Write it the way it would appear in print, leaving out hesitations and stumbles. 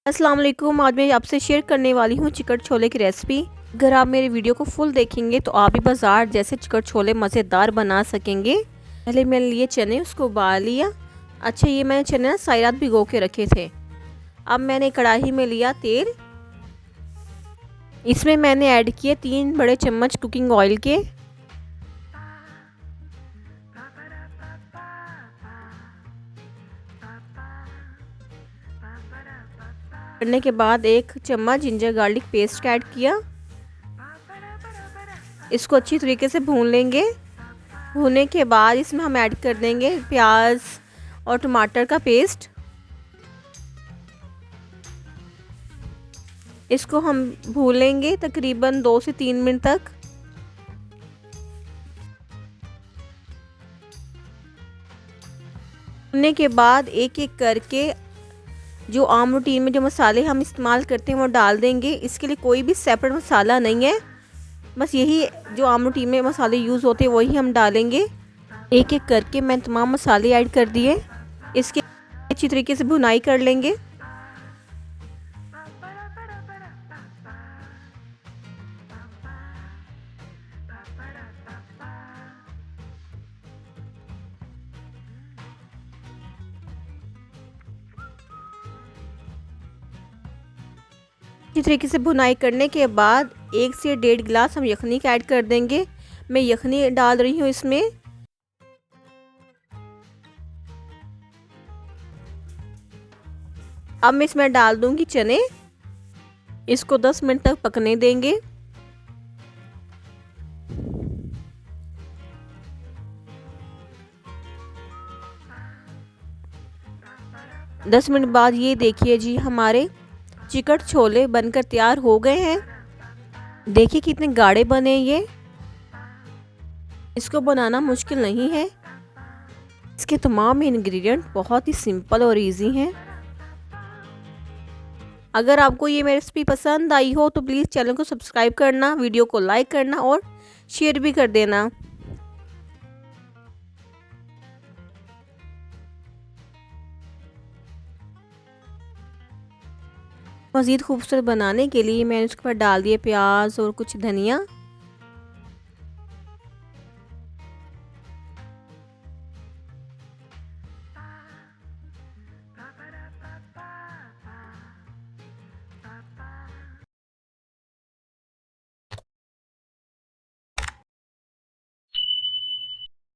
अस्सलाम वालेकुम। आज मैं आपसे शेयर करने वाली हूँ चिकन छोले की रेसिपी। अगर आप मेरे वीडियो को फुल देखेंगे तो आप भी बाजार जैसे चिकन छोले मज़ेदार बना सकेंगे। पहले मैंने लिए चने, उसको उबाल लिया। अच्छा, ये मैंने चने ना सारी रात भिगो के रखे थे। अब मैंने कढ़ाई में लिया तेल। इसमें मैंने ऐड किए 3 बड़े चम्मच कुकिंग ऑयल के। करने के बाद 1 चम्मच जिंजर गार्लिक पेस्ट ऐड किया। इसको अच्छी तरीके से भून लेंगे। भूनने के बाद इसमें हम ऐड कर देंगे प्याज और टमाटर का पेस्ट। इसको हम भूनेंगे तकरीबन 2 से 3 मिनट तक। भूनने के बाद एक एक करके जो आम रूटीन में जो मसाले हम इस्तेमाल करते हैं वो डाल देंगे। इसके लिए कोई भी सेपरेट मसाला नहीं है, बस यही जो आम रूटीन में मसाले यूज़ होते हैं वही हम डालेंगे। एक एक करके मैं तमाम मसाले ऐड कर दिए। इसके अच्छी तरीके से भुनाई कर लेंगे। अच्छी तरीके से भुनाई करने के बाद 1 से 1.5 गिलास हम यखनी का ऐड कर देंगे। मैं यखनी डाल रही हूँ इसमें। अब मैं इसमें डाल दूंगी चने। इसको 10 मिनट तक पकने देंगे। दस मिनट बाद ये देखिए जी, हमारे चिकन छोले बनकर तैयार हो गए हैं। देखिए कितने गाढ़े बने ये। इसको बनाना मुश्किल नहीं है। इसके तमाम इंग्रेडिएंट बहुत ही सिंपल और इजी हैं। अगर आपको ये मेरी रेसिपी पसंद आई हो तो प्लीज़ चैनल को सब्सक्राइब करना, वीडियो को लाइक करना और शेयर भी कर देना। मज़ीद खूबसूरत बनाने के लिए मैंने उसके ऊपर डाल दिए प्याज और कुछ धनिया।